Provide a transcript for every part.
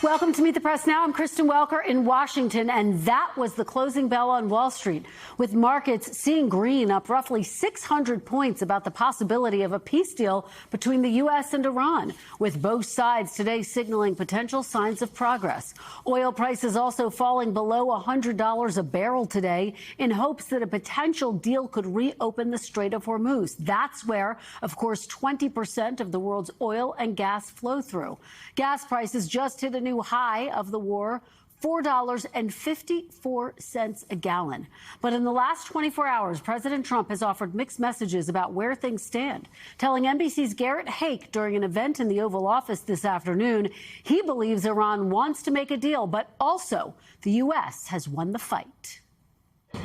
Welcome to Meet the Press Now. I'm Kristen Welker in Washington, and that was the closing bell on Wall Street, with markets seeing green, up roughly 600 points about the possibility of a peace deal between the U.S. and Iran, with both sides today signaling potential signs of progress. Oil prices also falling below $100 a barrel today in hopes that a potential deal could reopen the Strait of Hormuz. That's where, of course, 20% of the world's oil and gas flow through. Gas prices just hit a new high of the war, $4.54 a gallon. But in the last 24 hours, President Trump has offered mixed messages about where things stand, telling NBC's Garrett Haake during an event in the Oval Office this afternoon he believes Iran wants to make a deal, but also the U.S. has won the fight.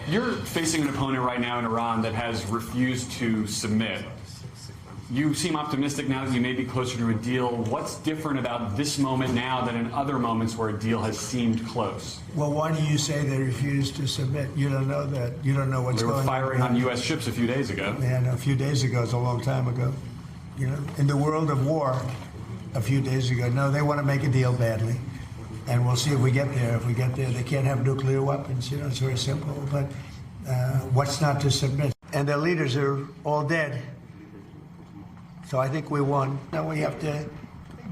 You're facing an opponent right now in Iran that has refused to submit. You seem optimistic now that you may be closer to a deal. What's different about this moment now than in other moments where a deal has seemed close? Well, why do you say they refused to submit? You don't know that. You don't know what's going on. They were firing on U.S. ships a few days ago. Yeah, no, a few days ago is a long time ago. You know, in the world of war, a few days ago. No, they want to make a deal badly. And we'll see if we get there. If we get there, they can't have nuclear weapons. You know, it's very simple. But what's not to submit? And their leaders are all dead. So I think we won. Now we have to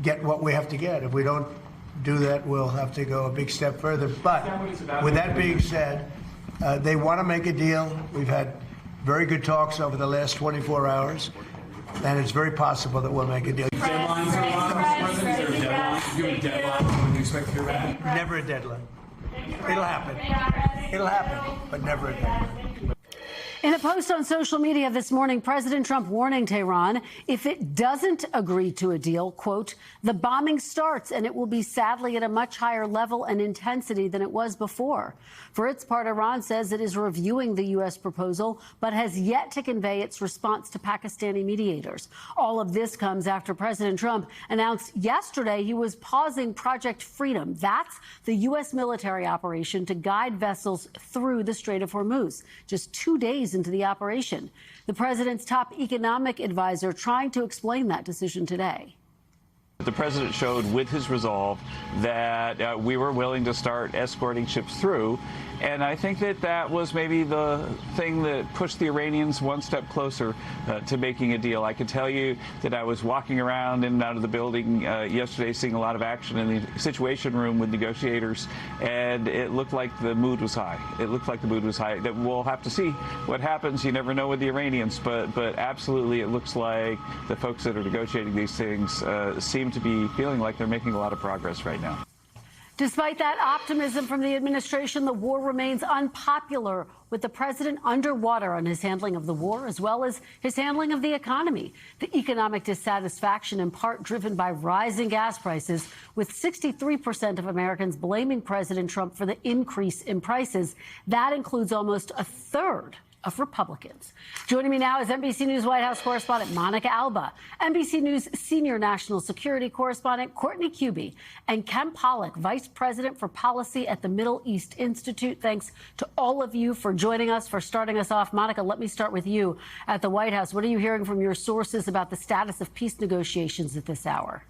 get what we have to get. If we don't do that, we'll have to go a big step further. But with that being said, they want to make a deal. We've had very good talks over the last 24 hours, and it's very possible that we'll make a deal. Deadline for Iran, President? Is there a deadline? Do you have a deadline when you expect to hear back? Never a deadline. It'll happen. It'll happen, but never a deadline. In a post on social media this morning, President Trump warning Tehran if it doesn't agree to a deal, quote, the bombing starts and it will be sadly at a much higher level and intensity than it was before. For its part, Iran says it is reviewing the U.S. proposal, but has yet to convey its response to Pakistani mediators. All of this comes after President Trump announced yesterday he was pausing Project Freedom. That's the U.S. military operation to guide vessels through the Strait of Hormuz, just 2 days into the operation. The president's top economic advisor trying to explain that decision today. The president showed with his resolve that we were willing to start escorting ships through. And I think that that was maybe the thing that pushed the Iranians one step closer to making a deal. I can tell you that I was walking around in and out of the building yesterday, seeing a lot of action in the Situation Room with negotiators, and it looked like the mood was high. It looked like the mood was high. That we'll have to see what happens. You never know with the Iranians, but absolutely it looks like the folks that are negotiating these things seem to be feeling like they're making a lot of progress right now. Despite that optimism from the administration, the war remains unpopular, with the president underwater on his handling of the war, as well as his handling of the economy. The economic dissatisfaction in part driven by rising gas prices, with 63% of Americans blaming President Trump for the increase in prices. That includes almost a third of Republicans. Joining me now is NBC News White House correspondent Monica Alba, NBC News senior national security correspondent Courtney Cubie, and Ken Pollack, vice president for policy at the Middle East Institute. Thanks to all of you for joining us, for starting us off. Monica, let me start with you at the White House. What are you hearing from your sources about the status of peace negotiations at this hour?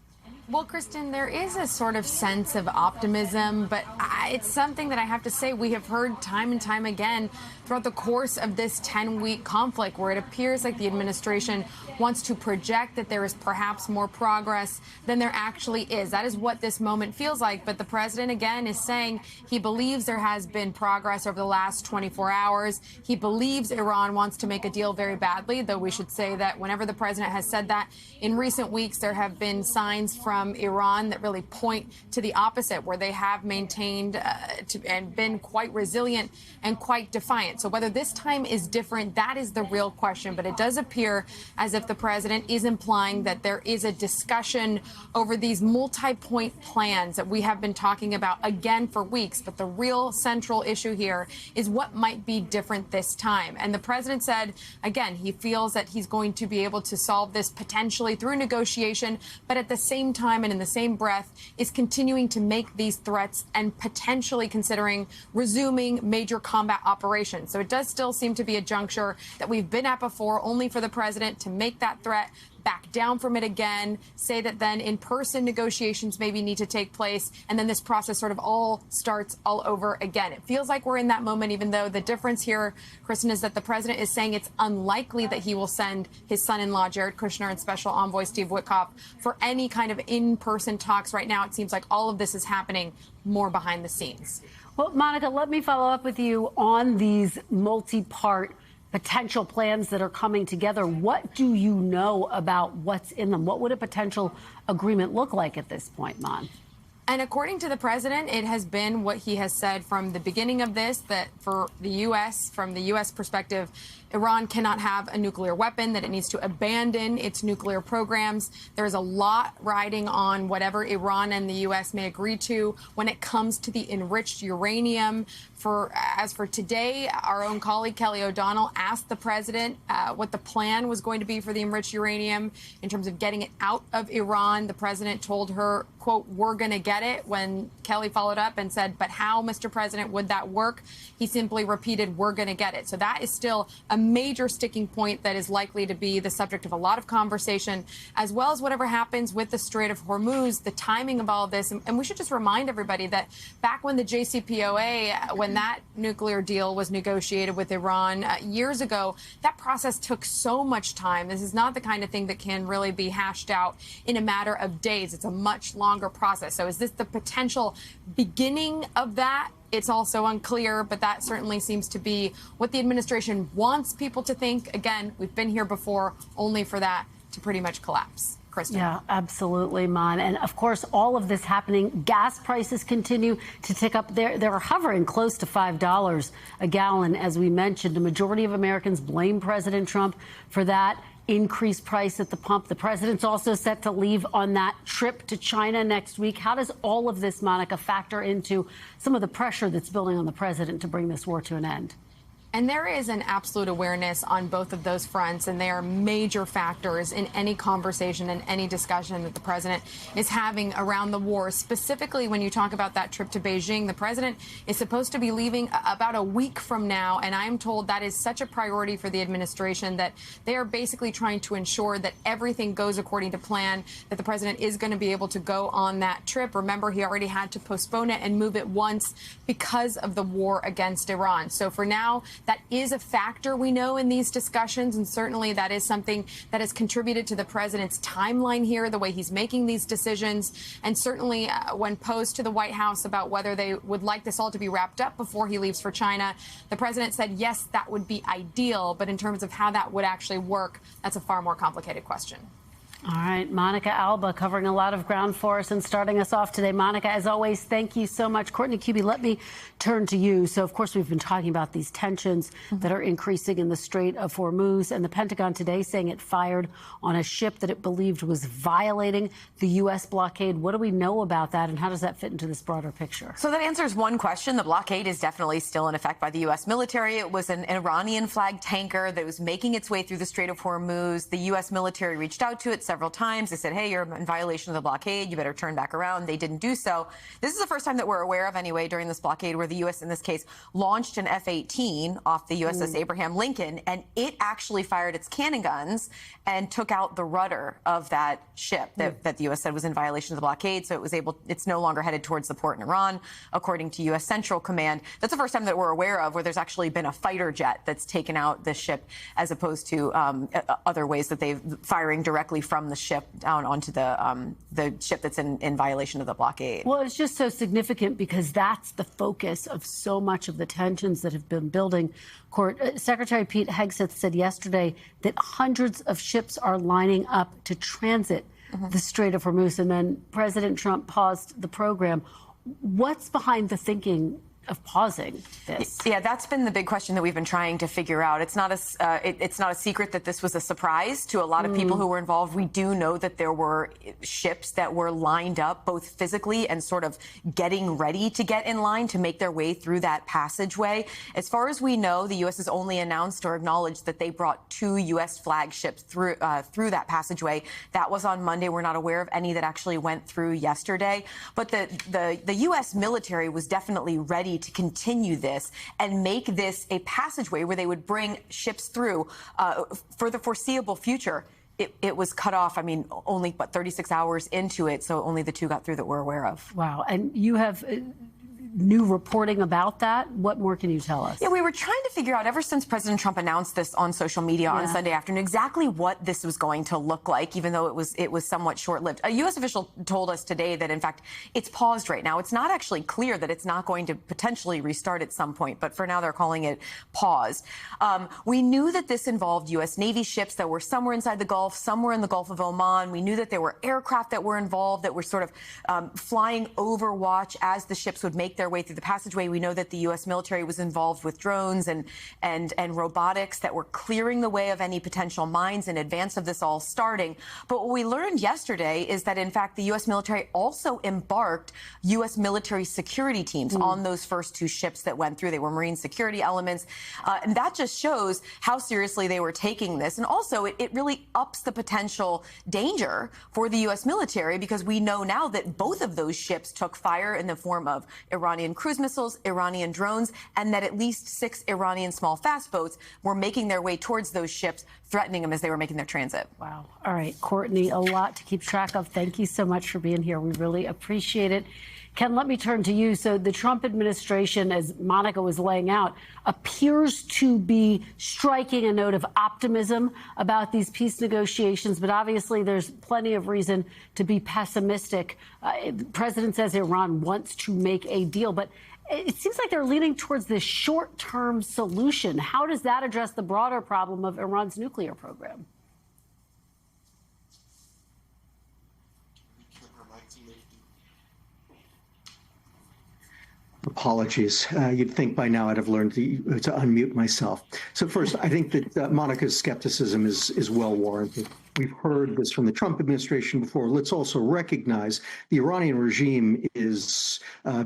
Well, Kristen, there is a sort of sense of optimism, but it's something that I have to say we have heard time and time again throughout the course of this 10-week conflict, where it appears like the administration wants to project that there is perhaps more progress than there actually is. That is what this moment feels like. But the president, again, is saying he believes there has been progress over the last 24 hours. He believes Iran wants to make a deal very badly, though we should say that whenever the president has said that in recent weeks, there have been signs from Iran that really point to the opposite, where they have maintained and been quite resilient and quite defiant. So whether this time is different, that is the real question. But it does appear as if the president is implying that there is a discussion over these multi-point plans that we have been talking about again for weeks. But the real central issue here is what might be different this time. And the president said, again, he feels that he's going to be able to solve this potentially through negotiation, but at the same time and in the same breath is continuing to make these threats and potentially considering resuming major combat operations. So it does still seem to be a juncture that we've been at before, only for the president to make that threat back down from it again, say that then in-person negotiations maybe need to take place, and then this process sort of all starts all over again. It feels like we're in that moment, even though the difference here, Kristen, is that the president is saying it's unlikely that he will send his son-in-law, Jared Kushner, and Special Envoy Steve Witkoff for any kind of in-person talks. Right now, it seems like all of this is happening more behind the scenes. Well, Monica, let me follow up with you on these multi-part potential plans that are coming together. What do you know about what's in them? What would a potential agreement look like at this point, Mon? And according to the president, it has been what he has said from the beginning of this, that for the U.S., from the U.S. perspective, Iran cannot have a nuclear weapon, that it needs to abandon its nuclear programs. There's a lot riding on whatever Iran and the U.S. may agree to when it comes to the enriched uranium. As for today, our own colleague Kelly O'Donnell asked the president what the plan was going to be for the enriched uranium in terms of getting it out of Iran. The president told her, quote, "We're going to get it." When Kelly followed up and said, "But how, Mr. President, would that work?" He simply repeated, "We're going to get it." So that is still a major sticking point that is likely to be the subject of a lot of conversation, as well as whatever happens with the Strait of Hormuz, the timing of all of this. And we should just remind everybody that back when the JCPOA, when that nuclear deal was negotiated with Iran years ago, that process took so much time. This is not the kind of thing that can really be hashed out in a matter of days. It's a much longer process. So is this the potential beginning of that? It's also unclear, but that certainly seems to be what the administration wants people to think. Again, we've been here before, only for that to pretty much collapse. Kristen. Yeah, absolutely, Mon. And of course, all of this happening, gas prices continue to tick up. They're hovering close to $5 a gallon, as we mentioned. The majority of Americans blame President Trump for that increased price at the pump. The president's also set to leave on that trip to China next week. How does all of this, Monica, factor into some of the pressure that's building on the president to bring this war to an end? And there is an absolute awareness on both of those fronts, and they are major factors in any conversation and any discussion that the president is having around the war. Specifically, when you talk about that trip to Beijing, the president is supposed to be leaving about a week from now, and I'm told that is such a priority for the administration that they are basically trying to ensure that everything goes according to plan, that the president is going to be able to go on that trip. Remember, he already had to postpone it and move it once because of the war against Iran. So for now, that is a factor, we know, in these discussions, and certainly that is something that has contributed to the president's timeline here, the way he's making these decisions. And certainly when posed to the White House about whether they would like this all to be wrapped up before he leaves for China, the president said, yes, that would be ideal. But in terms of how that would actually work, that's a far more complicated question. All right, Monica Alba covering a lot of ground for us and starting us off today. Monica, as always, thank you so much. Kornacki, let me turn to you. So, of course, we've been talking about these tensions that are increasing in the Strait of Hormuz, and the Pentagon today saying it fired on a ship that it believed was violating the U.S. blockade. What do we know about that, and how does that fit into this broader picture? So that answers one question. The blockade is definitely still in effect by the U.S. military. It was an Iranian-flagged tanker that was making its way through the Strait of Hormuz. The U.S. military reached out to it several times. They said, hey, you're in violation of the blockade. You better turn back around. They didn't do so. This is the first time that we're aware of, anyway, during this blockade where the U.S. in this case launched an F-18 off the USS Abraham Lincoln, and it actually fired its cannon guns and took out the rudder of that ship that the U.S. said was in violation of the blockade. So it's no longer headed towards the port in Iran, according to U.S. Central Command. That's the first time that we're aware of where there's actually been a fighter jet that's taken out this ship, as opposed to other ways that they've firing directly from the ship down onto the ship that's in violation of the blockade. Well, it's just so significant because that's the focus of so much of the tensions that have been building. Secretary Pete Hegseth said yesterday that hundreds of ships are lining up to transit the Strait of Hormuz, and then President Trump paused the program. What's behind the thinking of pausing this? Yeah, that's been the big question that we've been trying to figure out. It's not a secret that this was a surprise to a lot of people who were involved. We do know that there were ships that were lined up both physically and sort of getting ready to get in line to make their way through that passageway. As far as we know, the U.S. has only announced or acknowledged that they brought 2 U.S. flagships through that passageway. That was on Monday. We're not aware of any that actually went through yesterday. But the U.S. military was definitely ready to continue this and make this a passageway where they would bring ships through for the foreseeable future. it was cut off. I mean, only 36 hours into it, so only the two got through that we're aware of. Wow. And you have new reporting about that. What more can you tell us? Yeah, we were trying to figure out ever since President Trump announced this on social media on Sunday afternoon exactly what this was going to look like, even though it was somewhat short-lived. A U.S. official told us today that, in fact, it's paused right now. It's not actually clear that it's not going to potentially restart at some point, but for now they're calling it paused. We knew that this involved U.S. Navy ships that were somewhere inside the Gulf, somewhere in the Gulf of Oman. We knew that there were aircraft that were involved that were sort of flying over watch as the ships would make their way through the passageway. We know that the U.S. military was involved with drones and robotics that were clearing the way of any potential mines in advance of this all starting. But what we learned yesterday is that, in fact, the U.S. military also embarked U.S. military security teams on those first two ships that went through. They were Marine security elements. And that just shows how seriously they were taking this. And also, it really ups the potential danger for the U.S. military, because we know now that both of those ships took fire in the form of Iranian cruise missiles, Iranian drones, and that at least 6 Iranian small fast boats were making their way towards those ships, threatening them as they were making their transit. Wow. All right, Courtney, a lot to keep track of. Thank you so much for being here. We really appreciate it. Ken, let me turn to you. So the Trump administration, as Monica was laying out, appears to be striking a note of optimism about these peace negotiations, but obviously there's plenty of reason to be pessimistic. The president says Iran wants to make a deal, but it seems like they're leaning towards this short-term solution. How does that address the broader problem of Iran's nuclear program? Apologies. You'd think by now I'd have learned to unmute myself. So first, I think that Monica's skepticism is well warranted. We've heard this from the Trump administration before. Let's also recognize the Iranian regime is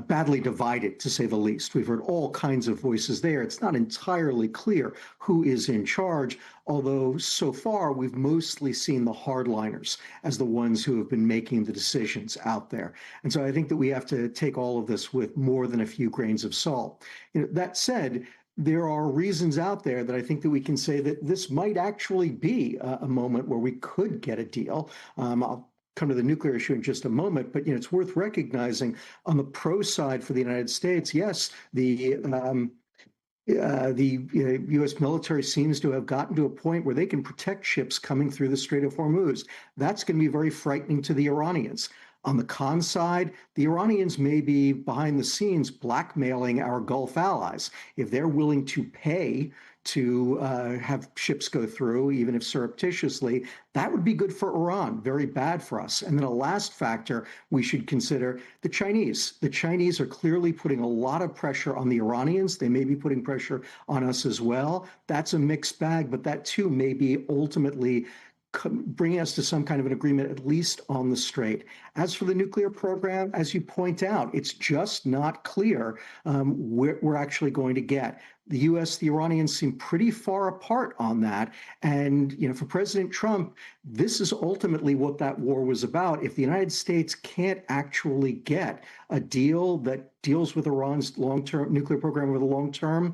badly divided, to say the least. We've heard all kinds of voices there. It's not entirely clear who is in charge, although so far we've mostly seen the hardliners as the ones who have been making the decisions out there. And so I think that we have to take all of this with more than a few grains of salt. That said, there are reasons out there that I think that we can say that this might actually be a moment where we could get a deal. I'll come to the nuclear issue in just a moment, but it's worth recognizing on the pro side for the United States, yes, the U.S. military seems to have gotten to a point where they can protect ships coming through the Strait of Hormuz. That's going to be very frightening to the Iranians. On the con side, the Iranians may be behind the scenes blackmailing our Gulf allies. If they're willing to pay to have ships go through, even if surreptitiously, that would be good for Iran, very bad for us. And then a last factor we should consider, the Chinese. The Chinese are clearly putting a lot of pressure on the Iranians. They may be putting pressure on us as well. That's a mixed bag, but that too may be ultimately bringing us to some kind of an agreement, at least on the Strait. As for the nuclear program, as you point out, it's just not clear where we're actually going to get. The U.S., the Iranians seem pretty far apart on that. And, for President Trump, this is ultimately what that war was about. If the United States can't actually get a deal that deals with Iran's long-term nuclear program over the long term,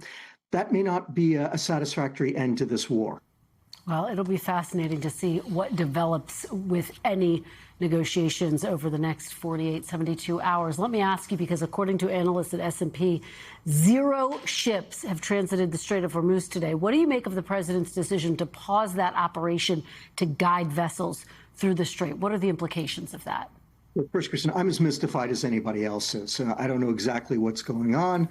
that may not be a satisfactory end to this war. Well, it'll be fascinating to see what develops with any negotiations over the next 48, 72 hours. Let me ask you, because according to analysts at S&P, 0 ships have transited the Strait of Hormuz today. What do you make of the president's decision to pause that operation to guide vessels through the strait? What are the implications of that? Well, first, Kristen, I'm as mystified as anybody else is. I don't know exactly what's going on.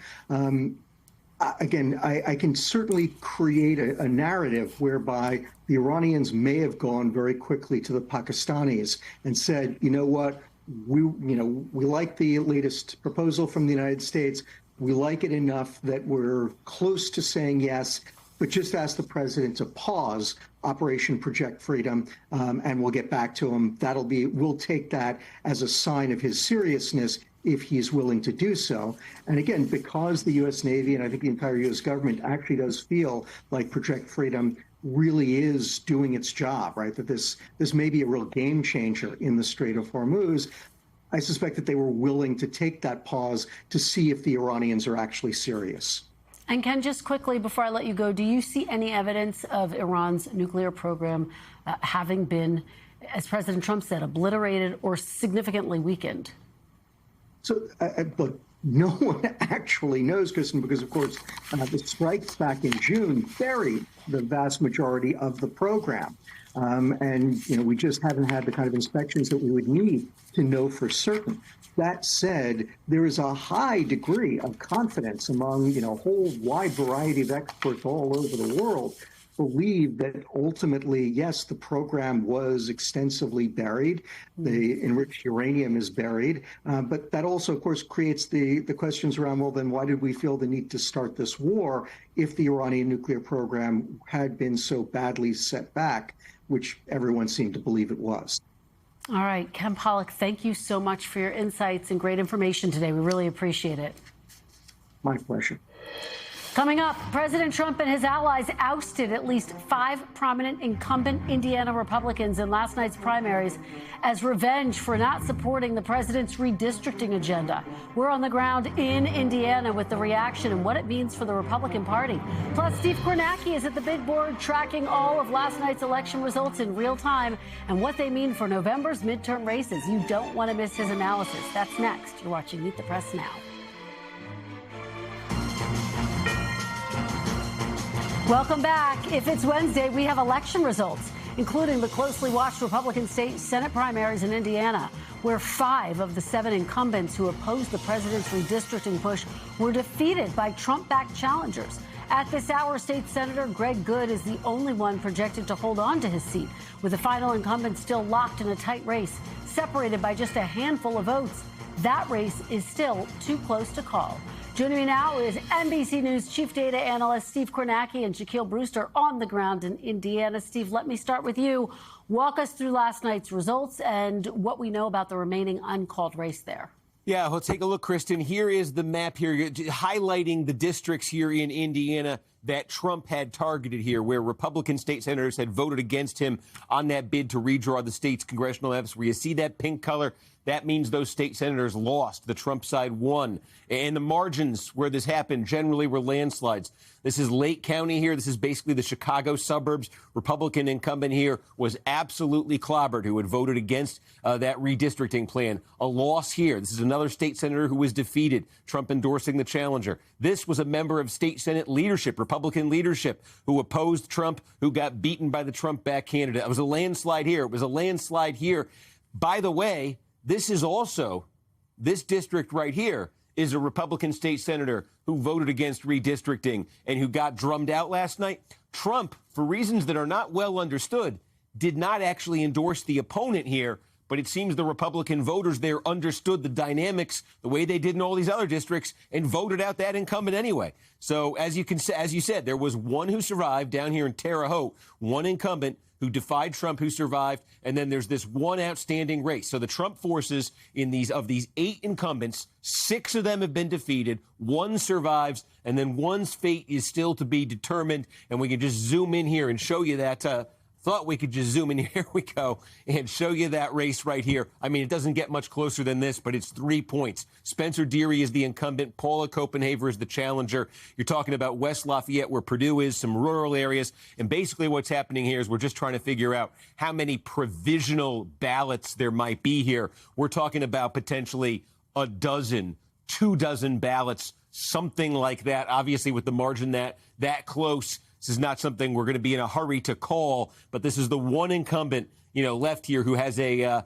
Again, I can certainly create a narrative whereby the Iranians may have gone very quickly to the Pakistanis and said, you know what, we like the latest proposal from the United States. We like it enough that we're close to saying yes, but just ask the president to pause Operation Project Freedom, and we'll get back to him. We'll take that as a sign of his seriousness if he's willing to do so. And again, because the U.S. Navy and I think the entire U.S. government actually does feel like Project Freedom really is doing its job, right? That this may be a real game changer in the Strait of Hormuz. I suspect that they were willing to take that pause to see if the Iranians are actually serious. And Ken, just quickly before I let you go, do you see any evidence of Iran's nuclear program having been, as President Trump said, obliterated or significantly weakened? So, look, no one actually knows, Kristen, because, of course, the strikes back in June buried the vast majority of the program. And, we just haven't had the kind of inspections that we would need to know for certain. That said, there is a high degree of confidence among, a whole wide variety of experts all over the world believe that ultimately, yes, the program was extensively buried. The enriched uranium is buried. But that also, of course, creates the questions around, well, then why did we feel the need to start this war if the Iranian nuclear program had been so badly set back, which everyone seemed to believe it was. All right, Ken Pollack, thank you so much for your insights and great information today. We really appreciate it. My pleasure. Coming up, President Trump and his allies ousted at least 5 prominent incumbent Indiana Republicans in last night's primaries as revenge for not supporting the president's redistricting agenda. We're on the ground in Indiana with the reaction and what it means for the Republican Party. Plus, Steve Kornacki is at the big board tracking all of last night's election results in real time and what they mean for November's midterm races. You don't want to miss his analysis. That's next. You're watching Meet the Press Now. Welcome back. If it's Wednesday, we have election results, including the closely watched Republican state Senate primaries in Indiana, where 5 of the 7 incumbents who opposed the president's redistricting push were defeated by Trump-backed challengers. At this hour, State Senator Greg Good is the only one projected to hold on to his seat, with the final incumbent still locked in a tight race, separated by just a handful of votes. That race is still too close to call. Joining me now is NBC News Chief Data Analyst Steve Kornacki and Shaquille Brewster on the ground in Indiana. Steve, let me start with you. Walk us through last night's results and what we know about the remaining uncalled race there. Yeah, let's take a look, Kristen. Here is the map here, highlighting the districts here in Indiana that Trump had targeted here, where Republican state senators had voted against him on that bid to redraw the state's congressional maps. Where you see that pink color, that means those state senators lost. The Trump side won. And the margins where this happened generally were landslides. This is Lake County here. This is basically the Chicago suburbs. Republican incumbent here was absolutely clobbered, who had voted against that redistricting plan. A loss here. This is another state senator who was defeated, Trump endorsing the challenger. This was a member of state Senate leadership, Republican leadership, who opposed Trump, who got beaten by the Trump-backed candidate. It was a landslide here. It was a landslide here. By the way, this is also, this district right here is a Republican state senator who voted against redistricting and who got drummed out last night. Trump, for reasons that are not well understood, did not actually endorse the opponent here, but it seems the Republican voters there understood the dynamics the way they did in all these other districts and voted out that incumbent anyway. So as you said, there was one who survived down here in Terre Haute, one incumbent who defied Trump, who survived, and then there's this one outstanding race. So the Trump forces in these 8 incumbents, 6 of them have been defeated, 1 survives, and then one's fate is still to be determined. And we can just zoom in here and show you that. Thought we could just zoom in. Here we go and show you that race right here. I mean, it doesn't get much closer than this, but it's 3 points. Spencer Deary is the incumbent. Paula Copenhaver is the challenger. You're talking about West Lafayette, where Purdue is, some rural areas. And basically what's happening here is we're just trying to figure out how many provisional ballots there might be here. We're talking about potentially a dozen, 2 dozen ballots, something like that. Obviously, with the margin that close, this is not something we're going to be in a hurry to call, but this is the one incumbent, left here who has a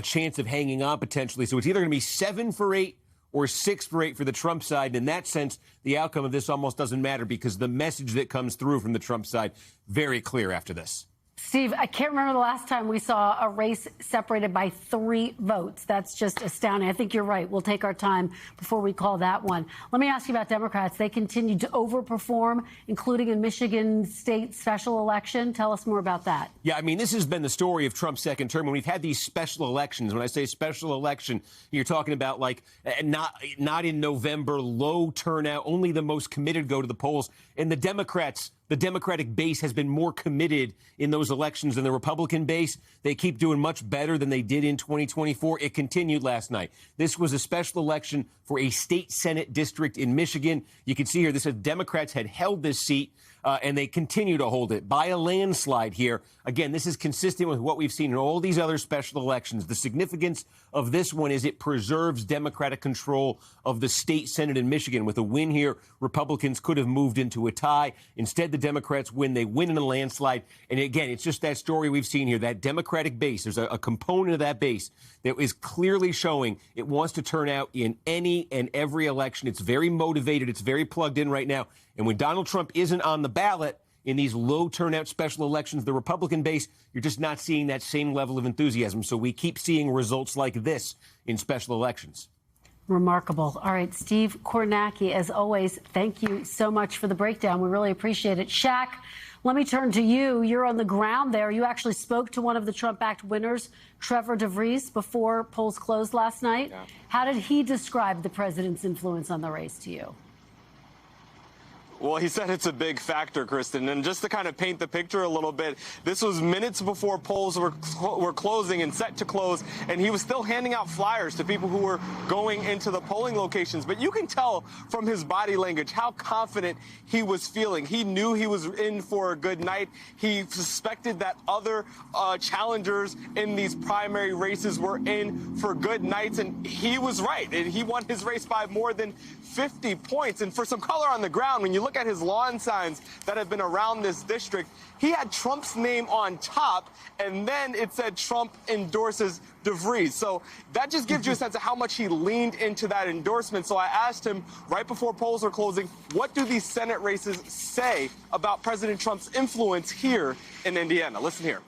chance of hanging on potentially. So it's either going to be 7 for 8 or 6 for 8 for the Trump side. And in that sense, the outcome of this almost doesn't matter because the message that comes through from the Trump side, very clear after this. Steve, I can't remember the last time we saw a race separated by 3 votes. That's just astounding. I think you're right. We'll take our time before we call that one. Let me ask you about Democrats. They continue to overperform, including in Michigan state special election. Tell us more about that. Yeah, I mean, this has been the story of Trump's second term. When we've had these special elections, when I say special election, you're talking about like not in November, low turnout, only the most committed go to the polls. And the Democrats, the Democratic base has been more committed in those elections than the Republican base. They keep doing much better than they did in 2024. It continued last night. This was a special election for a state Senate district in Michigan. You can see here, this is Democrats had held this seat, and they continue to hold it by a landslide here. Again, this is consistent with what we've seen in all these other special elections. The significance of this one is it preserves Democratic control of the state Senate in Michigan. With a win here, Republicans could have moved into a tie. Instead, the Democrats win. They win in a landslide. And again, it's just that story we've seen here, that Democratic base. There's a component of that base that is clearly showing it wants to turn out in any and every election. It's very motivated. It's very plugged in right now. And when Donald Trump isn't on the ballot in these low turnout special elections, the Republican base, you're just not seeing that same level of enthusiasm. So we keep seeing results like this in special elections. Remarkable. All right, Steve Kornacki, as always, thank you so much for the breakdown. We really appreciate it. Shaq, let me turn to you. You're on the ground there. You actually spoke to one of the Trump-backed winners, Trevor DeVries, before polls closed last night. Yeah. How did he describe the president's influence on the race to you? Well, he said it's a big factor, Kristen. And just to kind of paint the picture a little bit, this was minutes before polls were closing and set to close, and he was still handing out flyers to people who were going into the polling locations. But you can tell from his body language how confident he was feeling. He knew he was in for a good night. He suspected that other challengers in these primary races were in for good nights, and he was right. And he won his race by more than 50 points. And for some color on the ground, when you look at his lawn signs that have been around this district, he had Trump's name on top, and then it said Trump endorses DeVries. So that just gives you a sense of how much he leaned into that endorsement. So I asked him right before polls were closing, what do these Senate races say about President Trump's influence here in Indiana? Listen here.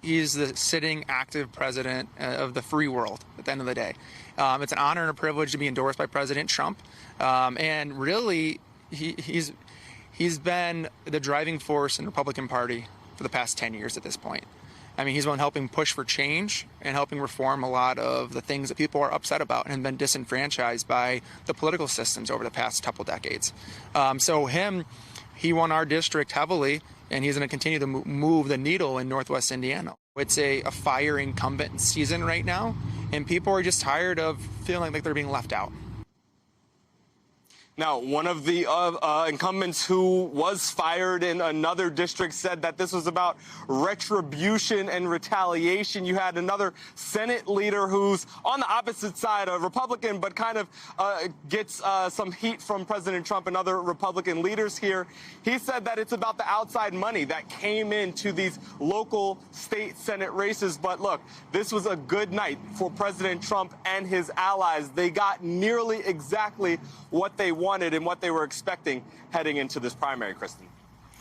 He's the sitting active president of the free world at the end of the day. It's an honor and a privilege to be endorsed by President Trump. And really, he's been the driving force in the Republican Party for the past 10 years at this point. I mean, he's been helping push for change and helping reform a lot of the things that people are upset about and been disenfranchised by the political systems over the past couple decades. He won our district heavily, and he's going to continue to move the needle in Northwest Indiana. It's a fire incumbent season right now, and people are just tired of feeling like they're being left out. Now, one of the incumbents who was fired in another district said that this was about retribution and retaliation. You had another Senate leader who's on the opposite side, a Republican, but kind of gets some heat from President Trump and other Republican leaders here. He said that it's about the outside money that came into these local state Senate races. But look, this was a good night for President Trump and his allies. They got nearly exactly what they wanted and what they were expecting heading into this primary, Kristen.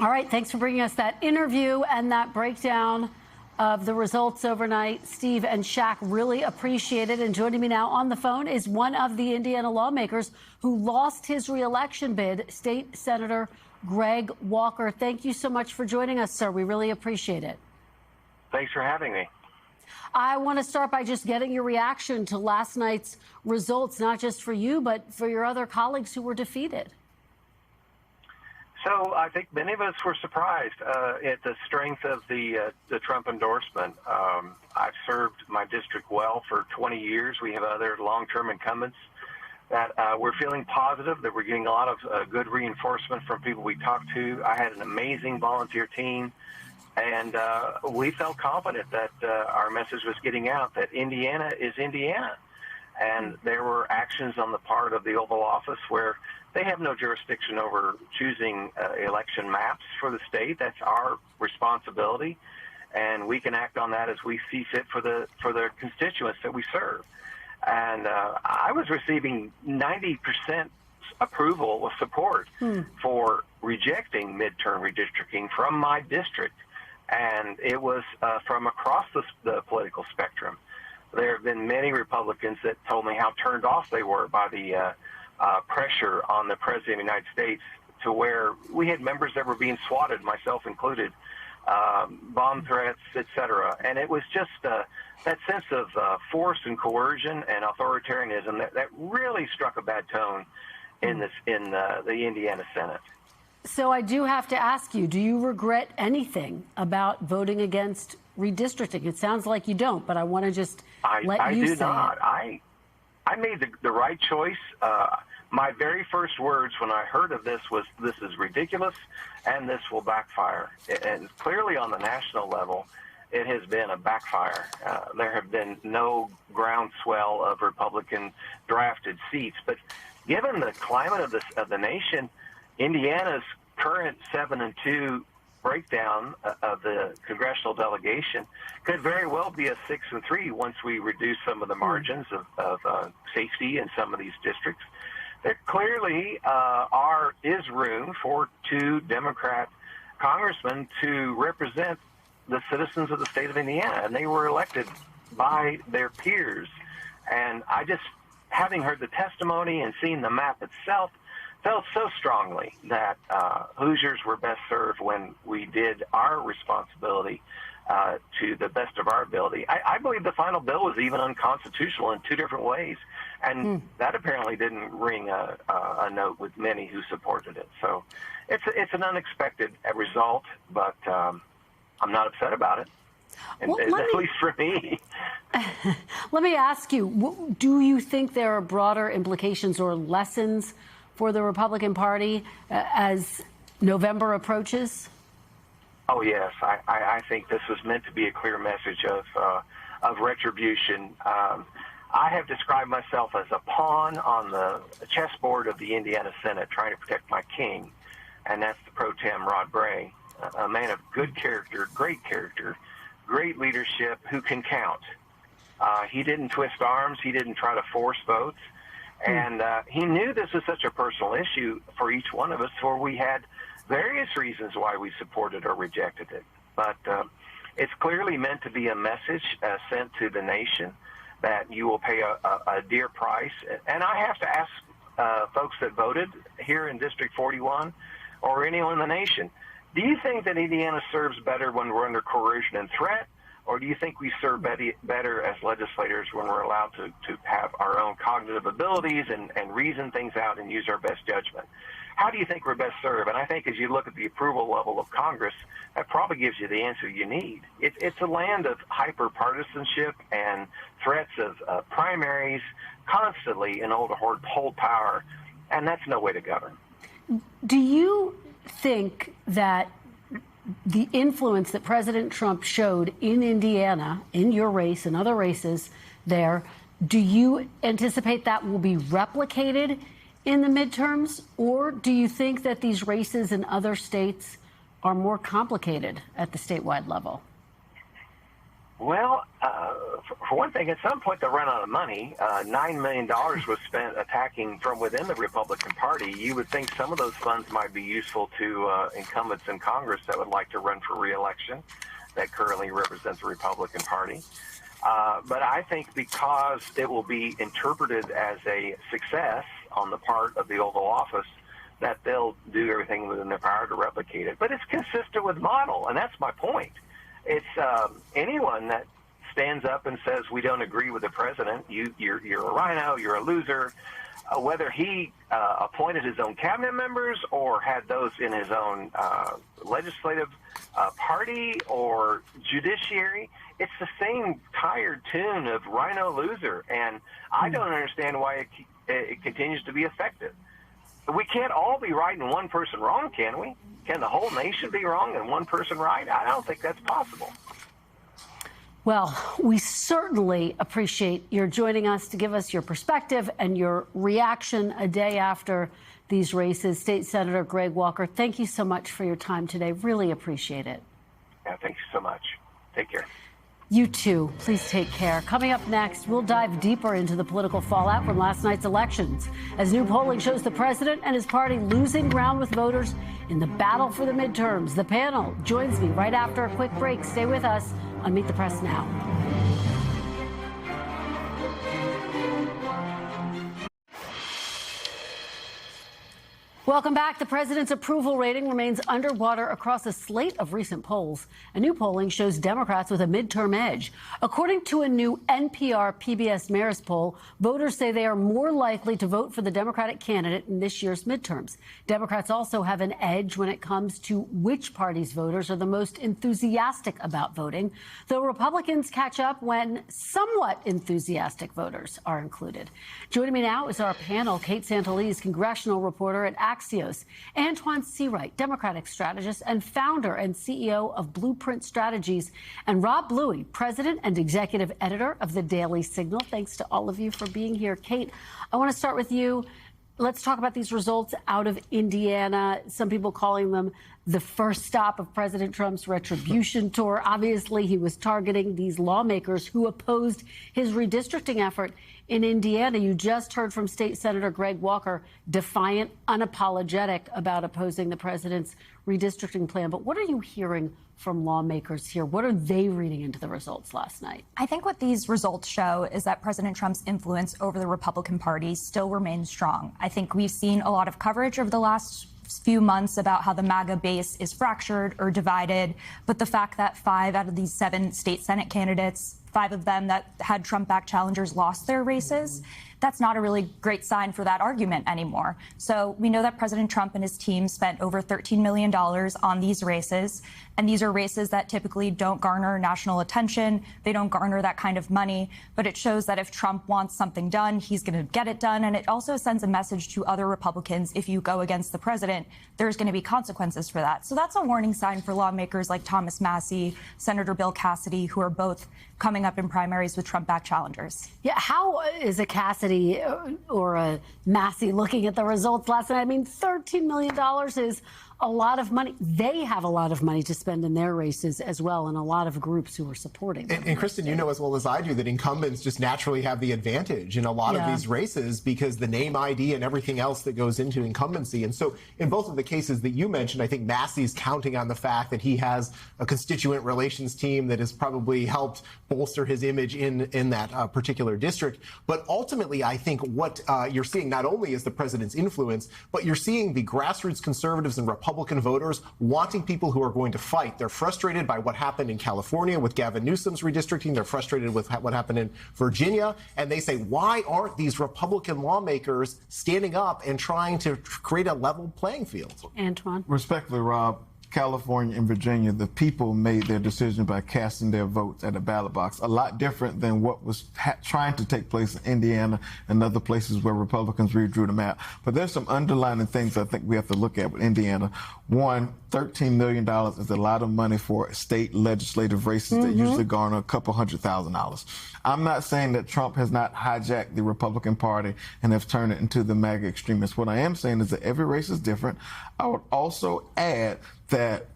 All right, thanks for bringing us that interview and that breakdown of the results overnight. Steve and Shaq, really appreciate it. And joining me now on the phone is one of the Indiana lawmakers who lost his reelection bid, State Senator Greg Walker. Thank you so much for joining us, sir. We really appreciate it. Thanks for having me. I want to start by just getting your reaction to last night's results, not just for you, but for your other colleagues who were defeated. So I think many of us were surprised at the strength of the Trump endorsement. I've served my district well for 20 years. We have other long-term incumbents that we're feeling positive, that we're getting a lot of good reinforcement from people we talked to. I had an amazing volunteer team. And we felt confident that our message was getting out, that Indiana is Indiana. And there were actions on the part of the Oval Office where they have no jurisdiction over choosing election maps for the state. That's our responsibility. And we can act on that as we see fit for the constituents that we serve. And I was receiving 90% approval of support for rejecting midterm redistricting from my district. And it was from across the political spectrum. There have been many Republicans that told me how turned off they were by the pressure on the President of the United States, to where we had members that were being swatted, myself included, bomb threats, etc. And it was just that sense of force and coercion and authoritarianism that really struck a bad tone in the Indiana Senate. So I do have to ask you, do you regret anything about voting against redistricting? It sounds like you don't, but I want to just let you say it. I made the right choice. My very first words when I heard of this was, this is ridiculous and this will backfire. And clearly on the national level, it has been a backfire. There have been no groundswell of Republican drafted seats. But given the climate of the nation, Indiana's current 7-2 breakdown of the congressional delegation could very well be a 6-3 once we reduce some of the margins of safety in some of these districts. There clearly is room for 2 Democrat congressmen to represent the citizens of the state of Indiana, and they were elected by their peers. And I just, having heard the testimony and seen the map itself, felt so strongly that Hoosiers were best served when we did our responsibility to the best of our ability. I believe the final bill was even unconstitutional in 2 different ways, and that apparently didn't ring a note with many who supported it. So it's an unexpected result, but I'm not upset about it, at least for me. Let me ask you, do you think there are broader implications or lessons for the Republican Party as November approaches? Oh, yes. I think this was meant to be a clear message of retribution. I have described myself as a pawn on the chessboard of the Indiana Senate trying to protect my king, and that's the pro tem Rod Bray, a man of good character, great leadership, who can count. He didn't twist arms. He didn't try to force votes. And he knew this was such a personal issue for each one of us, for we had various reasons why we supported or rejected it. But it's clearly meant to be a message sent to the nation that you will pay a dear price. And I have to ask folks that voted here in District 41 or anyone in the nation, do you think that Indiana serves better when we're under coercion and threat? Or do you think we serve better as legislators when we're allowed to have our own cognitive abilities and reason things out and use our best judgment? How do you think we're best served? And I think as you look at the approval level of Congress, that probably gives you the answer you need. It's a land of hyper-partisanship and threats of primaries constantly in order to hold power, and that's no way to govern. Do you think that the influence that President Trump showed in Indiana, in your race and other races there, do you anticipate that will be replicated in the midterms? Or do you think that these races in other states are more complicated at the statewide level? Well, for one thing, at some point they ran out of money. $9 million was spent attacking from within the Republican Party. You would think some of those funds might be useful to incumbents in Congress that would like to run for re-election that currently represents the Republican Party. But I think because it will be interpreted as a success on the part of the Oval Office, that they'll do everything within their power to replicate it. But it's consistent with model, and that's my point. It's anyone that stands up and says we don't agree with the president, you're a rhino, you're a loser, whether he appointed his own cabinet members or had those in his own legislative party or judiciary, it's the same tired tune of rhino loser, and I don't understand why it continues to be effective. We can't all be right and one person wrong, can we? Can the whole nation be wrong and one person right? I don't think that's possible. Well, we certainly appreciate your joining us to give us your perspective and your reaction a day after these races. State Senator Greg Walker, thank you so much for your time today. Really appreciate it. Yeah, thank you so much. Take care. You too. Please take care. Coming up next, we'll dive deeper into the political fallout from last night's elections. As new polling shows the president and his party losing ground with voters in the battle for the midterms. The panel joins me right after a quick break. Stay with us on Meet the Press Now. Welcome back. The president's approval rating remains underwater across a slate of recent polls. A new polling shows Democrats with a midterm edge. According to a new NPR PBS Marist poll, voters say they are more likely to vote for the Democratic candidate in this year's midterms. Democrats also have an edge when it comes to which party's voters are the most enthusiastic about voting, though Republicans catch up when somewhat enthusiastic voters are included. Joining me now is our panel, Kate Santeliz, congressional reporter at Axios, Antoine Seawright, Democratic strategist and founder and CEO of Blueprint Strategies, and Rob Bluey, president and executive editor of the Daily Signal. Thanks to all of you for being here. Kate, I want to start with you. Let's talk about these results out of Indiana. Some people calling them the first stop of President Trump's retribution tour. Obviously, he was targeting these lawmakers who opposed his redistricting effort in Indiana. You just heard from State Senator Greg Walker, defiant, unapologetic about opposing the president's redistricting plan. But what are you hearing from lawmakers here? What are they reading into the results last night? I think what these results show is that President Trump's influence over the Republican Party still remains strong. I think we've seen a lot of coverage over the last few months about how the MAGA base is fractured or divided, but the fact that 5 out of these 7 state Senate candidates, 5 of them that had Trump-backed challengers, lost their races, that's not a really great sign for that argument anymore. So we know that President Trump and his team spent over $13 million on these races, and these are races that typically don't garner national attention. They don't garner that kind of money, but it shows that if Trump wants something done, he's going to get it done. And it also sends a message to other Republicans: if you go against the president, there's going to be consequences for that. So that's a warning sign for lawmakers like Thomas Massie, Senator Bill Cassidy, who are both coming up in primaries with Trump-backed challengers. Yeah, how is a Cassidy or a Massie looking at the results last night? I mean, $13 million is a lot of money. They have a lot of money to spend in their races as well, and a lot of groups who are supporting them. And Kristen, you know as well as I do that incumbents just naturally have the advantage in a lot of these races because the name ID and everything else that goes into incumbency. And so in both of the cases that you mentioned, I think Massey's counting on the fact that he has a constituent relations team that has probably helped bolster his image in that particular district. But ultimately, I think what you're seeing not only is the president's influence, but you're seeing the grassroots conservatives and Republican voters wanting people who are going to fight. They're frustrated by what happened in California with Gavin Newsom's redistricting. They're frustrated with what happened in Virginia. And they say, why aren't these Republican lawmakers standing up and trying to create a level playing field? Antoine? Respectfully, Rob, California and Virginia, the people made their decision by casting their votes at a ballot box. A lot different than what was trying to take place in Indiana and other places where Republicans redrew the map. But there's some underlying things I think we have to look at with Indiana. One, $13 million is a lot of money for state legislative races that usually garner a couple $100,000. I'm not saying that Trump has not hijacked the Republican Party and have turned it into the MAGA extremists. What I am saying is that every race is different. I would also add that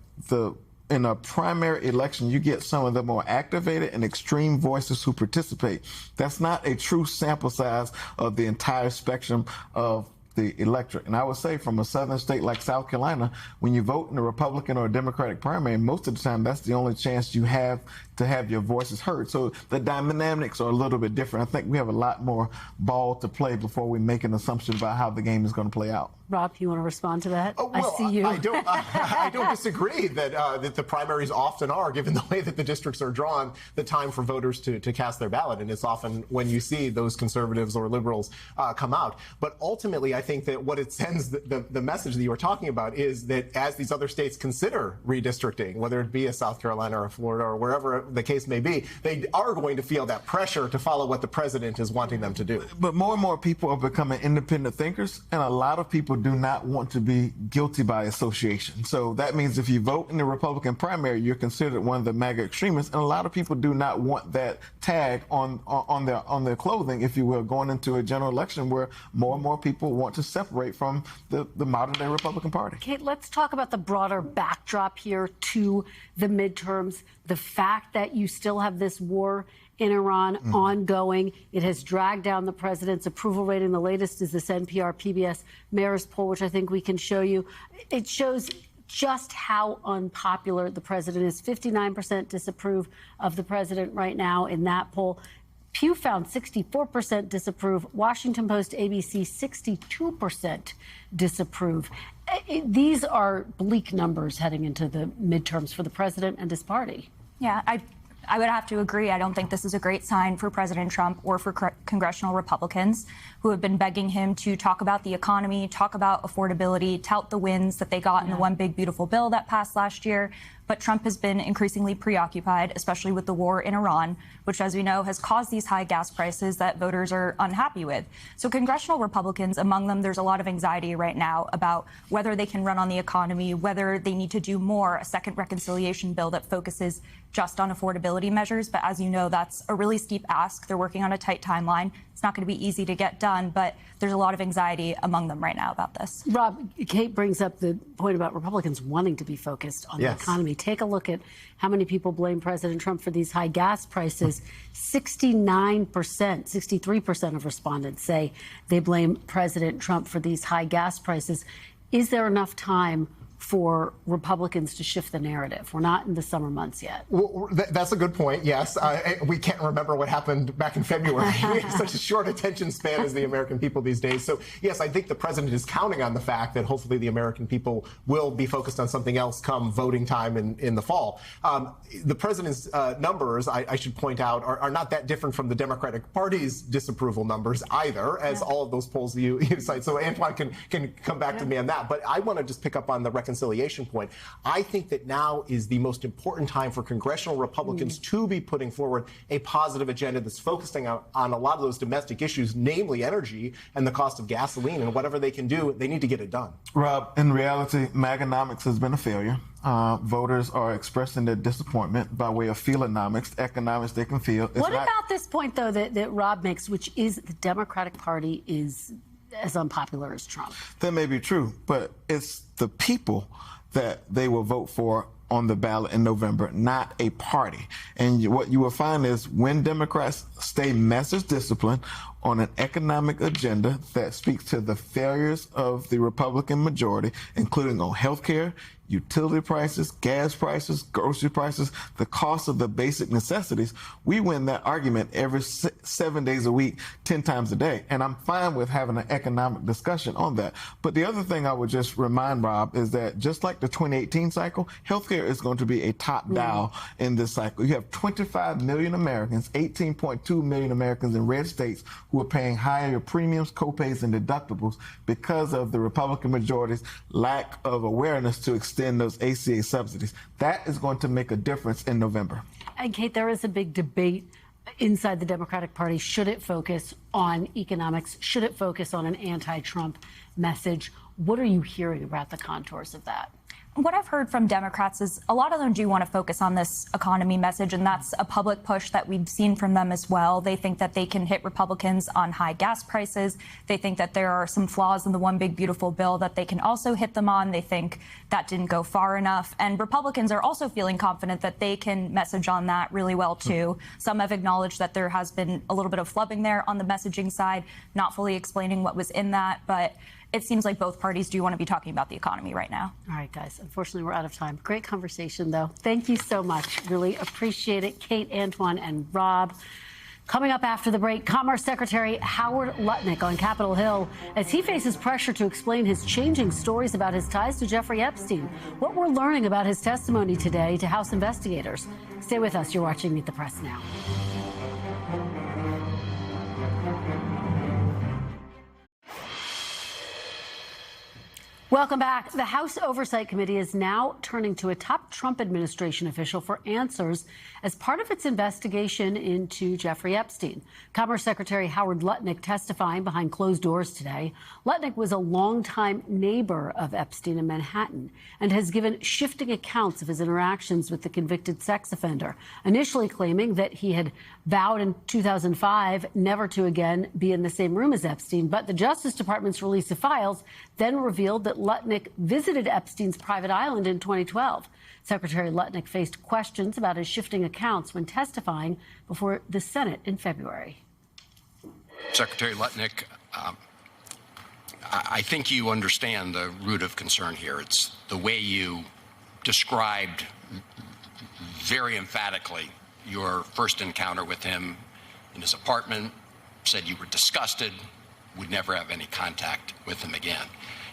in a primary election, you get some of the more activated and extreme voices who participate. That's not a true sample size of the entire spectrum of the electorate. And I would say from a southern state like South Carolina, when you vote in a Republican or a Democratic primary, most of the time that's the only chance you have to have your voices heard. So the dynamics are a little bit different. I think we have a lot more ball to play before we make an assumption about how the game is going to play out. Rob, you want to respond to that? Oh, well, I see you. I don't disagree that the primaries often are, given the way that the districts are drawn, the time for voters to cast their ballot. And it's often when you see those conservatives or liberals come out. But ultimately, I think that what it sends, the message that you were talking about is that as these other states consider redistricting, whether it be a South Carolina or a Florida or wherever the case may be, they are going to feel that pressure to follow what the president is wanting them to do. But more and more people are becoming independent thinkers, and a lot of people do not want to be guilty by association. So that means if you vote in the Republican primary, you're considered one of the MAGA extremists, and a lot of people do not want that tag on their clothing, if you will, going into a general election where more and more people want to separate from the modern day Republican Party. Kate, let's talk about the broader backdrop here to the midterms. The fact that you still have this war in Iran ongoing. It has dragged down the president's approval rating. The latest is this NPR PBS Marist poll, which I think we can show you. It shows just how unpopular the president is. 59% disapprove of the president right now in that poll. Pew found 64% disapprove. Washington Post, ABC, 62% disapprove. These are bleak numbers heading into the midterms for the president and his party. Yeah, I would have to agree. I don't think this is a great sign for President Trump or for congressional Republicans who have been begging him to talk about the economy, talk about affordability, tout the wins that they got in the One Big Beautiful Bill that passed last year. But Trump has been increasingly preoccupied, especially with the war in Iran, which, as we know, has caused these high gas prices that voters are unhappy with. So congressional Republicans, among them, there's a lot of anxiety right now about whether they can run on the economy, whether they need to do more, a second reconciliation bill that focuses just on affordability measures. But as you know, that's a really steep ask. They're working on a tight timeline. It's not going to be easy to get done, but there's a lot of anxiety among them right now about this. Rob, Kate brings up the point about Republicans wanting to be focused on the economy. Take a look at how many people blame President Trump for these high gas prices. 69%, 63% of respondents say they blame President Trump for these high gas prices. Is there enough time for Republicans to shift the narrative? We're not in the summer months yet. Well, that's a good point, yes. We can't remember what happened back in February. We have such a short attention span as the American people these days. So, yes, I think the president is counting on the fact that hopefully the American people will be focused on something else come voting time in the fall. The president's numbers, I should point out, are not that different from the Democratic Party's disapproval numbers either, as all of those polls you cite. So Antoine can come back to me on that. But I want to just pick up on the reconciliation point. I think that now is the most important time for congressional Republicans to be putting forward a positive agenda that's focusing on a lot of those domestic issues, namely energy and the cost of gasoline, and whatever they can do, they need to get it done. Rob, in reality, MAGAnomics has been a failure. Voters are expressing their disappointment by way of feelonomics, economics they can feel. What about this point, though, that Rob makes, which is the Democratic Party is as unpopular as Trump? That may be true, but it's the people that they will vote for on the ballot in November, not a party. And what you will find is when Democrats stay message disciplined on an economic agenda that speaks to the failures of the Republican majority, including on health care, utility prices, gas prices, grocery prices, the cost of the basic necessities, we win that argument every 7 days a week, 10 times a day. And I'm fine with having an economic discussion on that. But the other thing I would just remind Rob is that just like the 2018 cycle, healthcare is going to be a top dial in this cycle. You have 25 million Americans, 18.2 million Americans in red states who are paying higher premiums, copays, and deductibles because of the Republican majority's lack of awareness to extend those ACA subsidies. That is going to make a difference in November. And Kate, there is a big debate inside the Democratic Party. Should it focus on economics? Should it focus on an anti-Trump message? What are you hearing about the contours of that? What I've heard from Democrats is a lot of them do want to focus on this economy message, and that's a public push that we've seen from them as well. They think that they can hit Republicans on high gas prices. They think that there are some flaws in the One Big Beautiful Bill that they can also hit them on. They think that didn't go far enough. And Republicans are also feeling confident that they can message on that really well, too. Some have acknowledged that there has been a little bit of flubbing there on the messaging side, not fully explaining what was in that. But it seems like both parties do want to be talking about the economy right now. All right, guys. Unfortunately, we're out of time. Great conversation, though. Thank you so much. Really appreciate it. Kate, Antoine, and Rob. Coming up after the break, Commerce Secretary Howard Lutnick on Capitol Hill as he faces pressure to explain his changing stories about his ties to Jeffrey Epstein. What we're learning about his testimony today to House investigators. Stay with us. You're watching Meet the Press Now. Welcome back. The House Oversight Committee is now turning to a top Trump administration official for answers as part of its investigation into Jeffrey Epstein. Commerce Secretary Howard Lutnick testifying behind closed doors today. Lutnick was a longtime neighbor of Epstein in Manhattan and has given shifting accounts of his interactions with the convicted sex offender, initially claiming that he had vowed in 2005 never to again be in the same room as Epstein. But the Justice Department's release of files then revealed that Lutnick visited Epstein's private island in 2012. Secretary Lutnick faced questions about his shifting accounts when testifying before the Senate in February. Secretary Lutnick, I think you understand the root of concern here. It's the way you described very emphatically your first encounter with him in his apartment, said you were disgusted, would never have any contact with him again.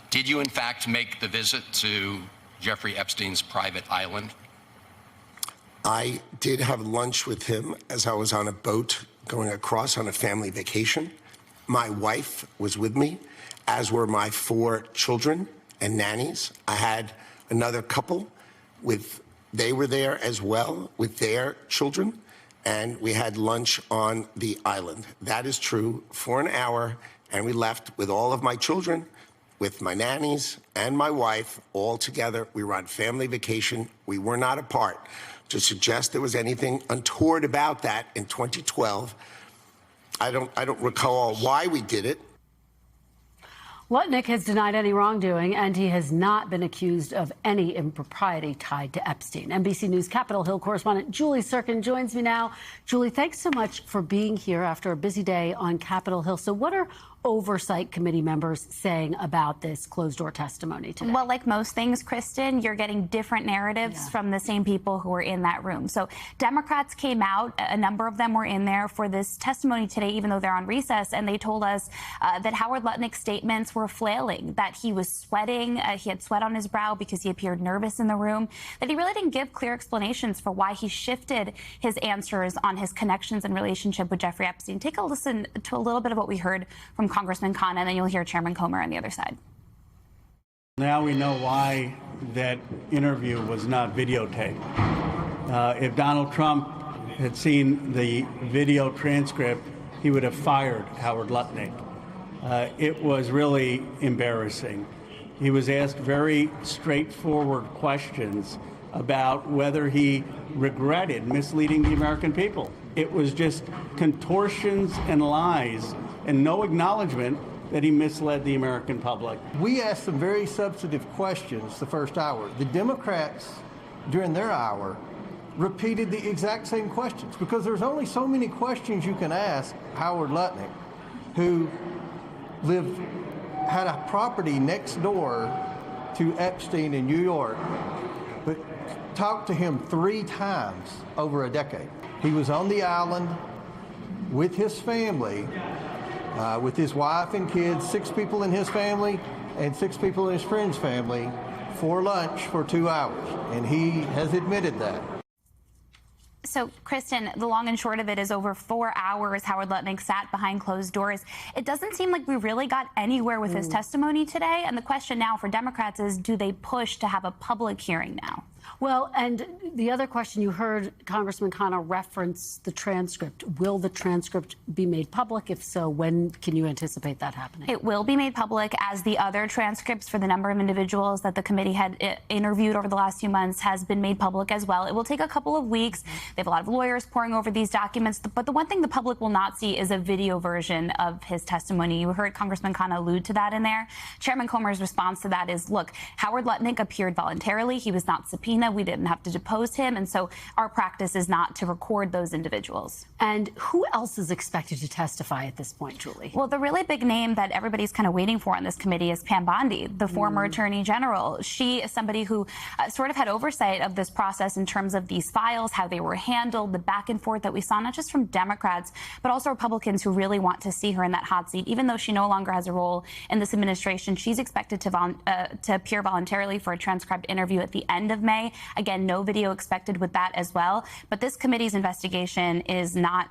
Did you, in fact, make the visit to Jeffrey Epstein's private island? I did have lunch with him as I was on a boat going across on a family vacation. My wife was with me, as were my 4 children and nannies. I had another couple they were there as well with their children, and we had lunch on the island. That is true, for an hour, and we left with all of my children, with my nannies and my wife, all together. We were on family vacation. We were not apart. To suggest there was anything untoward about that in 2012, I don't recall why we did it. Lutnick has denied any wrongdoing, and he has not been accused of any impropriety tied to Epstein. NBC News Capitol Hill correspondent Julie Sirkin joins me now. Julie, thanks so much for being here after a busy day on Capitol Hill. So what are Oversight Committee members saying about this closed-door testimony today? Well, like most things, Kristen, you're getting different narratives from the same people who were in that room. So Democrats came out, a number of them were in there for this testimony today, even though they're on recess, and they told us that Howard Lutnick's statements were flailing, that he was sweating, he had sweat on his brow because he appeared nervous in the room, that he really didn't give clear explanations for why he shifted his answers on his connections and relationship with Jeffrey Epstein. Take a listen to a little bit of what we heard from Congressman Khan, and then you'll hear Chairman Comer on the other side. Now we know why that interview was not videotaped. If Donald Trump had seen the video transcript, he would have fired Howard Lutnick. It was really embarrassing. He was asked very straightforward questions about whether he regretted misleading the American people. It was just contortions and lies and no acknowledgement that he misled the American public. We asked some very substantive questions the first hour. The Democrats, during their hour, repeated the exact same questions because there's only so many questions you can ask Howard Lutnick, who had a property next door to Epstein in New York, but talked to him 3 times over a decade. He was on the island with his family, with his wife and kids, 6 people in his family and 6 people in his friend's family, for lunch for 2 hours. And he has admitted that. So, Kristen, the long and short of it is over 4 hours Howard Lutnick sat behind closed doors. It doesn't seem like we really got anywhere with his testimony today. And the question now for Democrats is, do they push to have a public hearing now? Well, and the other question, you heard Congressman Khanna reference the transcript. Will the transcript be made public? If so, when can you anticipate that happening? It will be made public, as the other transcripts for the number of individuals that the committee had interviewed over the last few months has been made public as well. It will take a couple of weeks. They have a lot of lawyers poring over these documents. But the one thing the public will not see is a video version of his testimony. You heard Congressman Khanna allude to that in there. Chairman Comer's response to that is, look, Howard Lutnick appeared voluntarily. He was not subpoenaed. We didn't have to depose him. And so our practice is not to record those individuals. And who else is expected to testify at this point, Julie? Well, the really big name that everybody's kind of waiting for on this committee is Pam Bondi, the former Attorney General. She is somebody who sort of had oversight of this process in terms of these files, how they were handled, the back and forth that we saw, not just from Democrats, but also Republicans who really want to see her in that hot seat. Even though she no longer has a role in this administration, she's expected to appear voluntarily for a transcribed interview at the end of May. Again, no video expected with that as well. But this committee's investigation is not,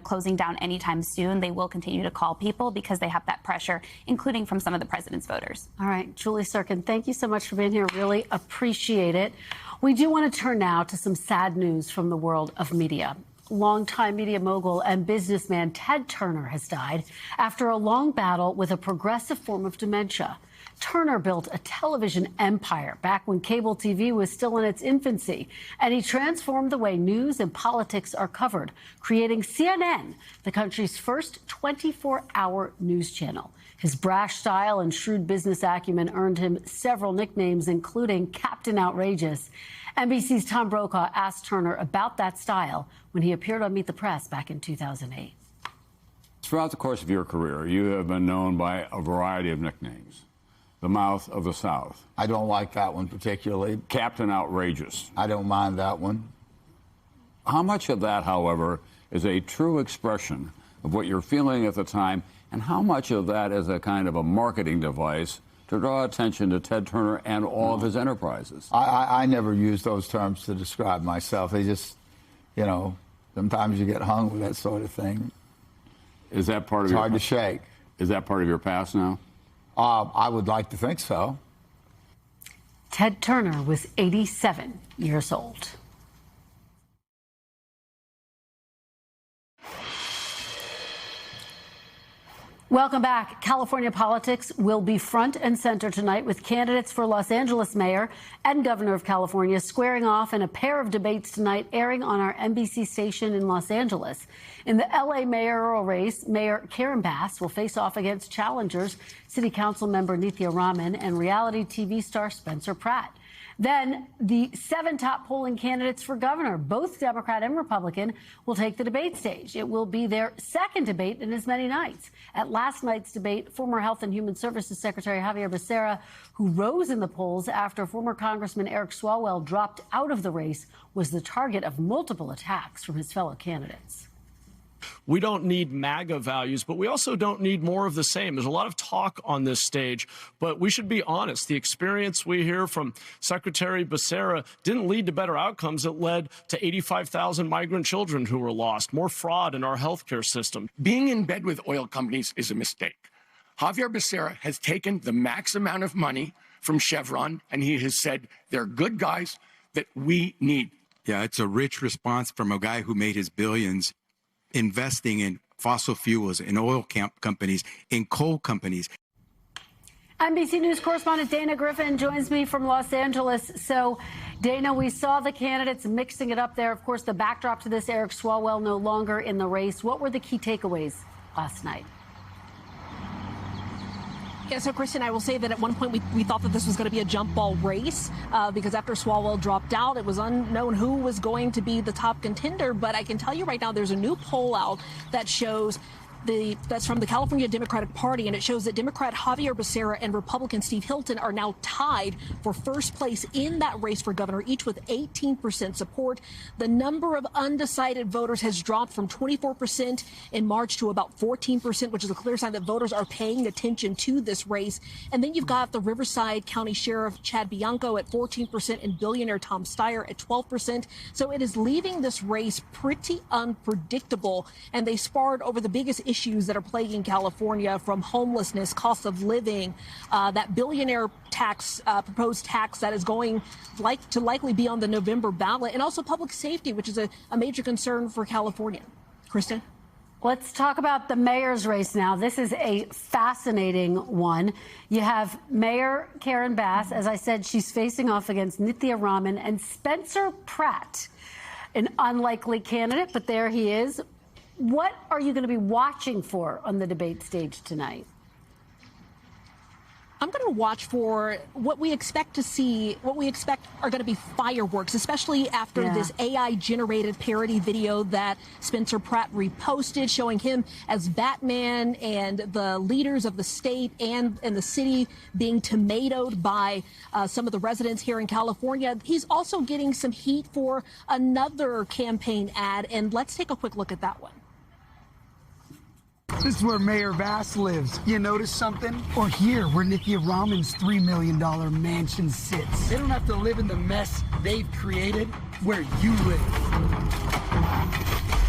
closing down anytime soon. They will continue to call people because they have that pressure, including from some of the president's voters. All right, Julie Sirkin, thank you so much for being here. Really appreciate it. We do want to turn now to some sad news from the world of media. Longtime media mogul and businessman Ted Turner has died after a long battle with a progressive form of dementia. Turner built a television empire back when cable TV was still in its infancy, and he transformed the way news and politics are covered, creating CNN, the country's first 24-hour news channel. His brash style and shrewd business acumen earned him several nicknames, including Captain Outrageous. NBC's Tom Brokaw asked Turner about that style when he appeared on Meet the Press back in 2008. Throughout the course of your career, you have been known by a variety of nicknames. The Mouth of the South. I don't like that one particularly. Captain Outrageous. I don't mind that one. How much of that, however, is a true expression of what you're feeling at the time, and how much of that is a kind of a marketing device to draw attention to Ted Turner and all of his enterprises? I never use those terms to describe myself. They just, you know, sometimes you get hung with that sort of thing. Is that part of it's your hard to shake. Is that part of your past now? I would like to think so. Ted Turner was 87 years old. Welcome back. California politics will be front and center tonight with candidates for Los Angeles mayor and governor of California squaring off in a pair of debates tonight airing on our NBC station in Los Angeles. In the L.A. mayoral race, Mayor Karen Bass will face off against challengers City Council member Nithya Raman and reality TV star Spencer Pratt. Then the 7 top polling candidates for governor, both Democrat and Republican, will take the debate stage. It will be their second debate in as many nights. At last night's debate, former Health and Human Services Secretary Javier Becerra, who rose in the polls after former Congressman Eric Swalwell dropped out of the race, was the target of multiple attacks from his fellow candidates. We don't need MAGA values, but we also don't need more of the same. There's a lot of talk on this stage, but we should be honest. The experience we hear from Secretary Becerra didn't lead to better outcomes. It led to 85,000 migrant children who were lost, more fraud in our healthcare system. Being in bed with oil companies is a mistake. Javier Becerra has taken the max amount of money from Chevron, and he has said they're good guys that we need. Yeah, it's a rich response from a guy who made his billions investing in fossil fuels, in oil companies, in coal companies. NBC News correspondent Dana Griffin joins me from Los Angeles. So, Dana, we saw the candidates mixing it up there. Of course, the backdrop to this, Eric Swalwell no longer in the race. What were the key takeaways last night? Yeah, so, Kristen, I will say that at one point we thought that this was going to be a jump ball race because after Swalwell dropped out, it was unknown who was going to be the top contender. But I can tell you right now, there's a new poll out that shows that's from the California Democratic Party, and it shows that Democrat Javier Becerra and Republican Steve Hilton are now tied for first place in that race for governor, each with 18% support. The number of undecided voters has dropped from 24% in March to about 14%, which is a clear sign that voters are paying attention to this race. And then you've got the Riverside County Sheriff Chad Bianco at 14% and billionaire Tom Steyer at 12%. So it is leaving this race pretty unpredictable, and they sparred over the biggest issues that are plaguing California, from homelessness, cost of living, that billionaire tax, proposed tax that is going to likely be on the November ballot, and also public safety, which is a major concern for California. Kristen? Let's talk about the mayor's race now. This is a fascinating one. You have Mayor Karen Bass. As I said, she's facing off against Nithya Raman and Spencer Pratt, an unlikely candidate, but there he is. What are you going to be watching for on the debate stage tonight? I'm going to watch for what we expect to see. What we expect are going to be fireworks, especially after this AI-generated parody video that Spencer Pratt reposted, showing him as Batman and the leaders of the state and the city being tomatoed by some of the residents here in California. He's also getting some heat for another campaign ad, and let's take a quick look at that one. This is where Mayor Bass lives. You notice something? Or here, where Nithya Raman's $3 million mansion sits. They don't have to live in the mess they've created where you live.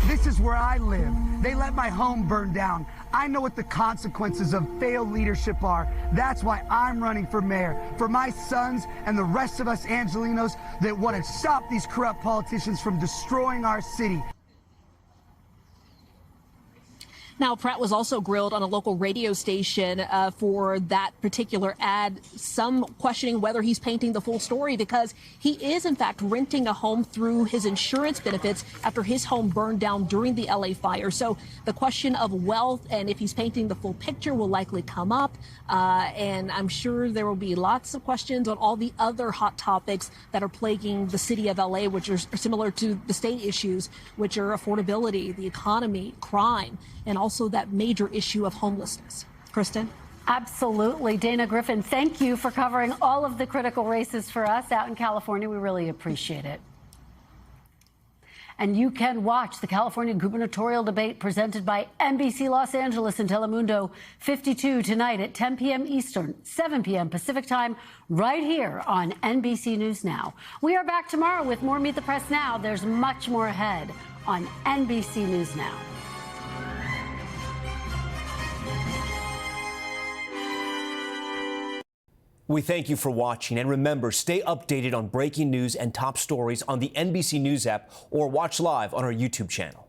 This is where I live. They let my home burn down. I know what the consequences of failed leadership are. That's why I'm running for mayor. For my sons and the rest of us Angelinos that want to stop these corrupt politicians from destroying our city. Now, Pratt was also grilled on a local radio station for that particular ad, some questioning whether he's painting the full story, because he is, in fact, renting a home through his insurance benefits after his home burned down during the L.A. fire. So the question of wealth and if he's painting the full picture will likely come up. And I'm sure there will be lots of questions on all the other hot topics that are plaguing the city of L.A., which are similar to the state issues, which are affordability, the economy, crime, and also that major issue of homelessness. Kristen? Absolutely. Dana Griffin, thank you for covering all of the critical races for us out in California. We really appreciate it. And you can watch the California gubernatorial debate presented by NBC Los Angeles and Telemundo 52 tonight at 10 p.m. Eastern, 7 p.m. Pacific time, right here on NBC News Now. We are back tomorrow with more Meet the Press Now. There's much more ahead on NBC News Now. We thank you for watching, and remember, stay updated on breaking news and top stories on the NBC News app or watch live on our YouTube channel.